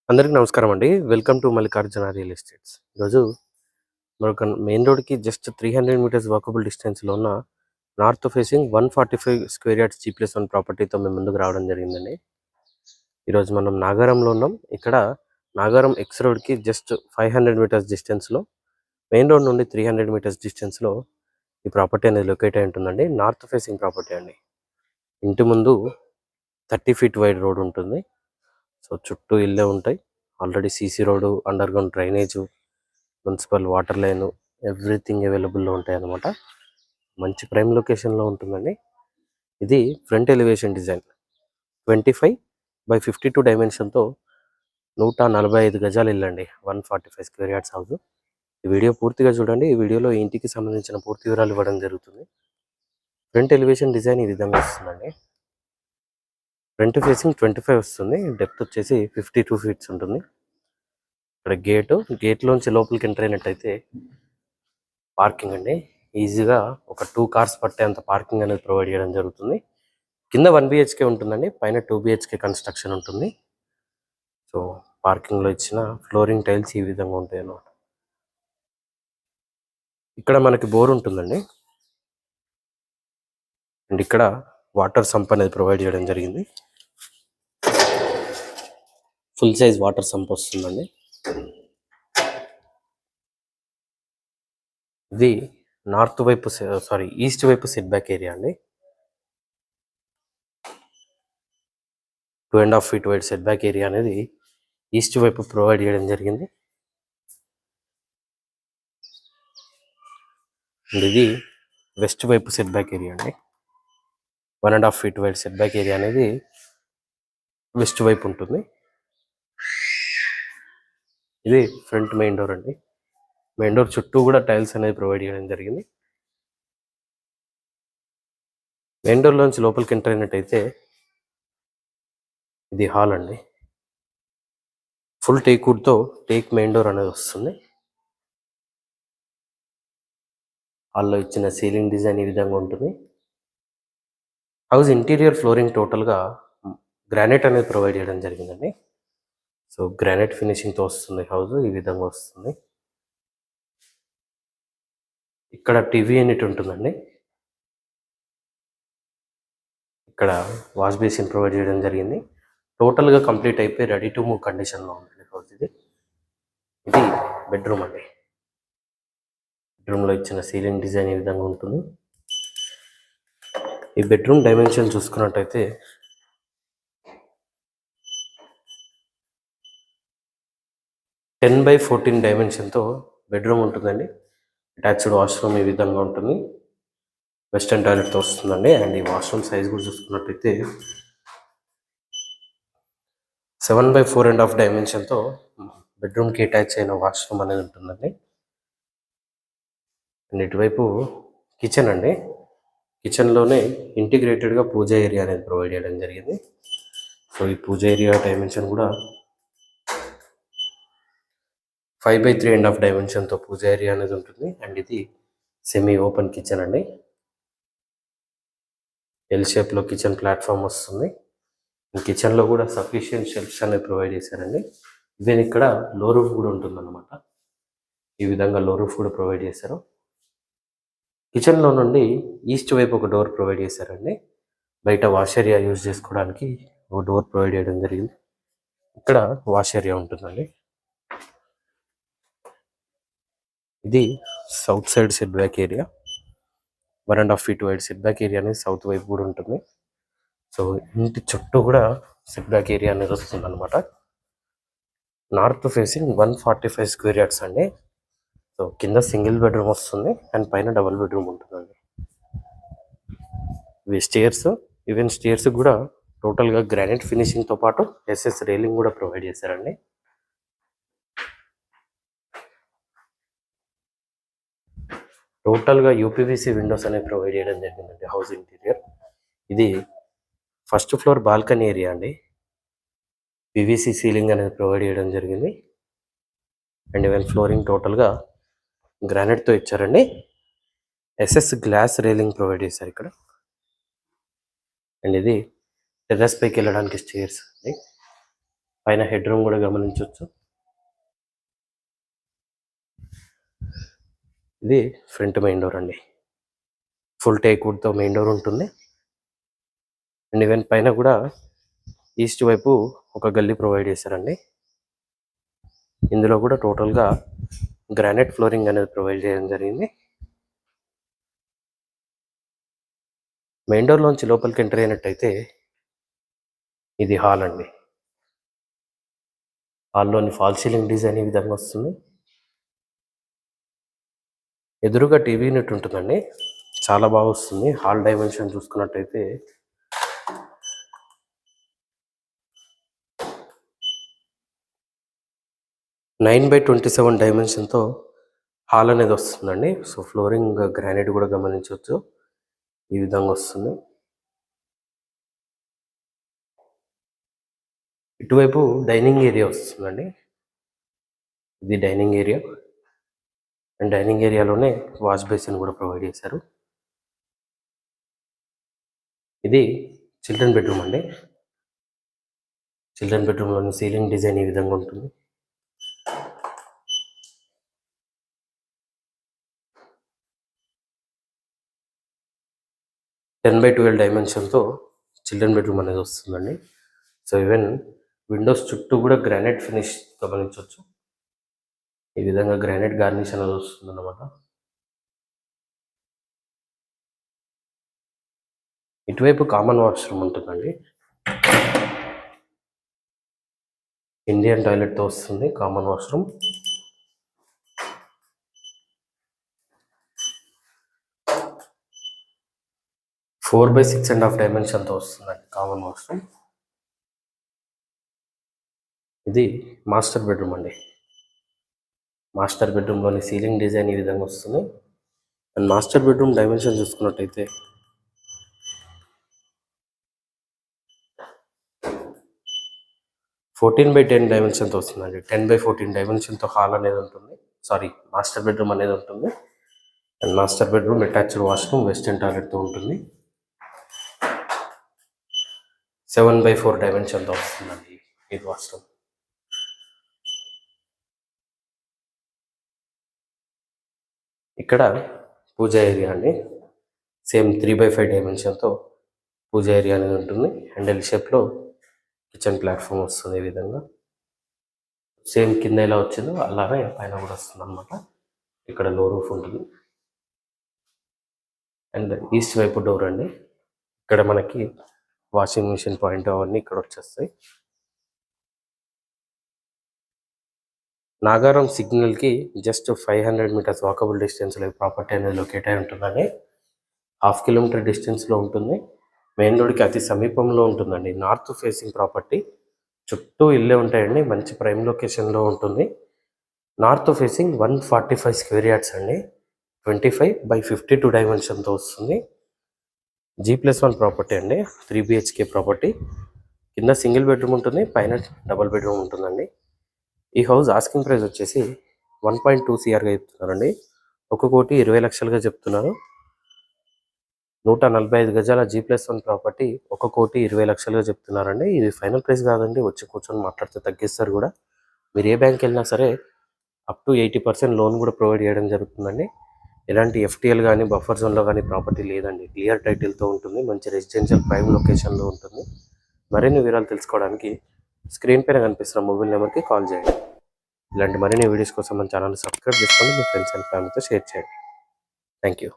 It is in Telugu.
అందరికీ నమస్కారం అండి. Welcome to Mallikarjuna real estates. ఈరోజు మరొక మెయిన్ రోడ్‌కి జస్ట్ 300 మీటర్స్ వాకబుల్ డిస్టెన్స్‌లో ఉన్న north facing 145 square yards G+1 ప్రాపర్టీతో మేము ముందుకు రావడం జరిగిందండి. ఈరోజు మనం నాగారంలో ఉన్నాం. ఇక్కడ నాగారం ఎక్స్ రోడ్‌కి జస్ట్ 500 మీటర్స్ డిస్టెన్స్‌లో, మెయిన్ రోడ్ నుండి 300 మీటర్స్ డిస్టెన్స్‌లో ఈ ప్రాపర్టీ అనేది లొకేట్ అయి ఉంటుందండి. నార్త్ ఫేసింగ్ ప్రాపర్టీ అండి. ఇంటి ముందు 30 ఫీట్ వైడ్ రోడ్ ఉంటుంది. సో చుట్టూ ఇళ్ళే ఉంటాయి. Already CC road, under ground drainage, municipal water line, everything అవైలబుల్లో ఉంటాయన్నమాట. మంచి ప్రైమ్ లొకేషన్లో ఉంటుందండి. ఇది ఫ్రంట్ ఎలివేషన్ డిజైన్ 25/52 డైమెన్షన్తో 145 గజాల ఇల్లండి. 145 స్క్వేర్ యార్డ్స్ హౌస్. ఈ వీడియో పూర్తిగా చూడండి. ఈ వీడియోలో ఈ ఇంటికి సంబంధించిన పూర్తి వివరాలు ఇవ్వడం జరుగుతుంది. ఫ్రంట్ ఎలివేషన్ డిజైన్ ఈ విధంగా వస్తుందండి. ఫ్రంట్ ఫేసింగ్ 25 వస్తుంది. డెప్త్ వచ్చేసి 52 ఫీట్స్ ఉంటుంది. ఇక్కడ గేట్లోంచి లోపలికి ఎంటర్ అయినట్టయితే పార్కింగ్ అండి. ఈజీగా ఒక 2 కార్స్ పట్టేంత పార్కింగ్ అనేది ప్రొవైడ్ చేయడం జరుగుతుంది. కింద 1 BHK ఉంటుందండి, పైన 2 BHK కన్స్ట్రక్షన్ ఉంటుంది. సో పార్కింగ్లో ఇచ్చిన ఫ్లోరింగ్ టైల్స్ ఈ విధంగా ఉంటాయి అన్నమాట. ఇక్కడ మనకి బోర్ ఉంటుందండి. అండ్ ఇక్కడ వాటర్ సంప్ అనేది ప్రొవైడ్ చేయడం జరిగింది. ఫుల్ సైజ్ వాటర్ సంప్ వస్తుందండి. ఇది ఈస్ట్ వైపు సెట్ బ్యాక్ ఏరియా అండి. 2.5 feet wide set back area అనేది ఈస్ట్ వైపు ప్రొవైడ్ చేయడం జరిగింది. అండ్ ఇది వెస్ట్ వైపు సెట్ బ్యాక్ ఏరియా అండి. 1.5 feet wide set back area అనేది వెస్ట్ వైపు ఉంటుంది. ఇది ఫ్రంట్ మెయిన్ డోర్ అండి. మెయిన్ డోర్ చుట్టూ కూడా టైల్స్ అనేది ప్రొవైడ్ చేయడం జరిగింది. మెయిన్ డోర్లోంచి లోపలికి ఎంటర్ అయినట్టయితే ఇది హాల్ అండి. ఫుల్ టేక్వుడ్తో టేక్ మెయిన్ డోర్ అనేది వస్తుంది. హాల్లో ఇచ్చిన సీలింగ్ డిజైన్ ఈ విధంగా ఉంటుంది. హౌస్ ఇంటీరియర్ ఫ్లోరింగ్ టోటల్గా గ్రానైట్ అనేది ప్రొవైడ్ చేయడం జరిగిందండి. సో గ్రానైట్ ఫినిషింగ్తో వస్తుంది. హౌస్ ఈ విధంగా వస్తుంది. ఇక్కడ టీవీ యూనిట్ ఉంటుందండి. ఇక్కడ వాష్ బేసిన్ ప్రొవైడ్ చేయడం జరిగింది. టోటల్గా కంప్లీట్ అయిపోయి రెడీ టు మూవ్ కండిషన్లో ఉంటుంది హౌస్ ఇది. ఇది బెడ్రూమ్ అండి. బెడ్రూమ్లో ఇచ్చిన సీలింగ్ డిజైన్ ఈ విధంగా ఉంటుంది. ఈ బెడ్రూమ్ డైమెన్షన్ చూసుకున్నట్టయితే 10/14 డైమెన్షన్తో బెడ్రూమ్ ఉంటుందండి. అటాచ్డ్ వాష్రూమ్ ఈ విధంగా ఉంటుంది. వెస్టర్న్ టాయిలెట్తో వస్తుందండి. అండ్ ఈ వాష్రూమ్ సైజ్ కూడా చూసుకున్నట్టయితే 7/4.5 డైమెన్షన్తో బెడ్రూమ్కి అటాచ్ అయిన వాష్రూమ్ అనేది ఉంటుందండి. అండ్ ఇటువైపు కిచెన్ అండి. కిచెన్లోనే ఇంటిగ్రేటెడ్గా పూజా ఏరియా అనేది ప్రొవైడ్ చేయడం జరిగింది. సో ఈ పూజా ఏరియా డైమెన్షన్ కూడా 5/3.5 డైమెన్షన్తో పూజా ఏరియా అనేది ఉంటుంది. అండ్ ఇది సెమీ ఓపెన్ కిచెన్ అండి. ఎల్ షేప్లో కిచెన్ ప్లాట్ఫామ్ వస్తుంది. కిచెన్లో కూడా సఫిషియెంట్ షెల్ఫ్స్ అనేది ప్రొవైడ్ చేశారండి. ఈవెన్ ఇక్కడ లో రూఫ్ కూడా ఉంటుందన్నమాట. ఈ విధంగా లో రూఫ్ కూడా ప్రొవైడ్ చేశారు. కిచెన్లో నుండి ఈస్ట్ వైపు ఒక డోర్ ప్రొవైడ్ చేశారండి. బయట వాష్ ఏరియా యూజ్ చేసుకోవడానికి ఒక డోర్ ప్రొవైడ్ చేయడం జరిగింది. ఇక్కడ వాష్ ఏరియా ఉంటుందండి. ఇది south side set back area. 1.5 feet wide set back area అనేది సౌత్ వైపు కూడా ఉంటుంది. సో ఇంటి చుట్టూ కూడా సెట్ బ్యాక్ ఏరియా అనేది వస్తుంది అనమాట. నార్త్ ఫేసింగ్ 145 స్క్వేర్ యార్డ్స్ అండి. సో కింద సింగిల్ బెడ్రూమ్ వస్తుంది అండ్ పైన డబుల్ బెడ్రూమ్ ఉంటుందండి. ఇవి స్టేర్స్. ఈవెన్ స్టేర్స్ కూడా టోటల్గా గ్రానైట్ ఫినిషింగ్తో పాటు SS రైలింగ్ కూడా ప్రొవైడ్ చేశారండి. టోటల్గా UPVC విండోస్ అనేవి ప్రొవైడ్ చేయడం జరిగిందండి హౌస్ ఇంటీరియర్. ఇది ఫస్ట్ ఫ్లోర్ బాల్కనీ ఏరియా అండి. PVC సీలింగ్ అనేది ప్రొవైడ్ చేయడం జరిగింది. అండ్ ఈవెన్ ఫ్లోరింగ్ టోటల్గా గ్రానైట్తో ఇచ్చారండి. SS గ్లాస్ రైలింగ్ ప్రొవైడ్ చేశారు ఇక్కడ. అండ్ ఇది టెర్రస్ పైకి వెళ్ళడానికి స్టేర్స్ అండి. పైన హెడ్ రూమ్ కూడా గమనించవచ్చు. ఇది ఫ్రంట్ మెయిన్ డోర్ అండి. ఫుల్ టేక్ వుడ్తో మెయిన్ డోర్ ఉంటుంది. అండ్ ఈవెన్ పైన కూడా ఈస్ట్ వైపు ఒక గల్లీ ప్రొవైడ్ చేశారండి. ఇందులో కూడా టోటల్గా గ్రానైట్ ఫ్లోరింగ్ అనేది ప్రొవైడ్ చేయడం జరిగింది. మెయిన్ డోర్లోంచి లోపలికి ఎంటర్ అయినట్టయితే ఇది హాల్ అండి. హాల్లోని ఫాల్ సీలింగ్ డిజైన్ ఈ విధంగా వస్తుంది. ఎదురుగా టీవీ యూనిట్ ఉంటుందండి. చాలా బాగా వస్తుంది. హాల్ డైమెన్షన్ చూసుకున్నట్టయితే 9/27 డైమెన్షన్తో హాల్ అనేది వస్తుందండి. సో ఫ్లోరింగ్ గ్రానైట్ కూడా గమనించవచ్చు, ఈ విధంగా వస్తుంది. ఇటువైపు డైనింగ్ ఏరియా వస్తుందండి. ఇది డైనింగ్ ఏరియా. అండ్ డైనింగ్ ఏరియాలోనే వాష్ బేసిన్ కూడా ప్రొవైడ్ చేశారు. ఇది చిల్డ్రన్ బెడ్రూమ్ అండి. చిల్డ్రన్ బెడ్రూమ్లోని సీలింగ్ డిజైన్ ఈ విధంగా ఉంటుంది. టెన్ బై 12 డైమెన్షన్తో చిల్డ్రన్ బెడ్రూమ్ అనేది వస్తుందండి. సో ఈవెన్ విండోస్ చుట్టూ కూడా గ్రానైట్ ఫినిష్ గమనించవచ్చు. ఈ విధంగా గ్రానైట్ గార్నిష్ అనేది వస్తుంది అన్నమాట. ఇటువైపు కామన్ వాష్రూమ్ ఉంటుందండి. ఇండియన్ టాయిలెట్తో వస్తుంది కామన్ వాష్రూమ్. ఫోర్ బై 6.5 డైమెన్షన్తో వస్తుందండి కామన్ వాష్రూమ్. ఇది మాస్టర్ బెడ్రూమ్ అండి. మాస్టర్ బెడ్రూమ్లోని సీలింగ్ డిజైన్ ఈ విధంగా వస్తుంది. అండ్ మాస్టర్ బెడ్రూమ్ డైమెన్షన్ చూసుకున్నట్టయితే 14/10 డైమెన్షన్తో వస్తుందండి. 10/14 డైమెన్షన్తో హాల్ అనేది ఉంటుంది. మాస్టర్ బెడ్రూమ్ అనేది ఉంటుంది. And master bedroom attached washroom western టాయిలెట్తో ఉంటుంది. 7/4 డైమెన్షన్తో వస్తుందండి ఈ వాష్రూమ్. ఇక్కడ పూజా ఏరియా అండి. సేమ్ 3/5 డైమెన్షన్తో పూజా ఏరియా అనేది ఉంటుంది. అండ్ ఎల్ షేప్లో కిచెన్ ప్లాట్ఫామ్ వస్తుంది. ఈ విధంగా సేమ్ కింద ఎలా వచ్చిందో అలాగే పైన కూడా వస్తుంది అనమాట. ఇక్కడ లో రూఫ్ ఉంటుంది. అండ్ ఈస్ట్ వైపు డోర్ అండి. ఇక్కడ మనకి వాషింగ్ మిషన్ పాయింట్ అవన్నీ ఇక్కడ వచ్చేస్తాయి. నాగారం సిగ్నల్కి జస్ట్ 500 మీటర్స్ వాకబుల్ డిస్టెన్స్లో ప్రాపర్టీ అనేది లొకేట్ అయి ఉంటుందండి. 1/2 కిలోమీటర్ డిస్టెన్స్లో ఉంటుంది. మెయిన్ రోడ్కి అతి సమీపంలో ఉంటుందండి. North facing property. చుట్టూ ఇల్లే ఉంటాయండి. మంచి ప్రైమ్ లొకేషన్లో ఉంటుంది. నార్త్ ఫేసింగ్ 145 స్క్వేర్ యార్డ్స్ అండి. 25/52 డైమెన్షన్తో వస్తుంది. G+1 ప్రాపర్టీ అండి. 3 BHK ప్రాపర్టీ. కింద సింగిల్ బెడ్రూమ్ ఉంటుంది, పైన డబుల్ బెడ్రూమ్ ఉంటుందండి. ఈ హౌస్ ఆస్కింగ్ ప్రైస్ వచ్చేసి 1.2 CRగా చెప్తున్నారండి. 1,20,00,000గా చెప్తున్నారు. 145 గజాల G+1 ప్రాపర్టీ 1,20,00,000గా చెప్తున్నారండి. ఇది ఫైనల్ ప్రైస్ కాదండి. వచ్చి కూర్చొని మాట్లాడితే తగ్గిస్తారు కూడా. మీరు ఏ బ్యాంక్ వెళ్ళినా సరే అప్ టు 80% లోన్ కూడా ప్రొవైడ్ చేయడం జరుగుతుందండి. ఎలాంటి FTL కానీ బఫర్ జోన్లో కానీ ప్రాపర్టీ లేదండి. క్లియర్ టైటిల్తో ఉంటుంది. మంచి రెసిడెన్షియల్ ప్రైమ్ లొకేషన్లో ఉంటుంది. మరిన్ని వివరాలు తెలుసుకోవడానికి స్క్రీన్ పైన కనిపిస్తున్న మొబైల్ నెంబర్కి కాల్ చేయండి. ఇలాంటి మరిన్ని వీడియోస్ కోసం మన ఛానల్ సబ్స్క్రైబ్ చేసుకోండి. మీ ఫ్రెండ్స్ అండ్ ఫ్యామిలీతో షేర్ చేయండి. Thank you.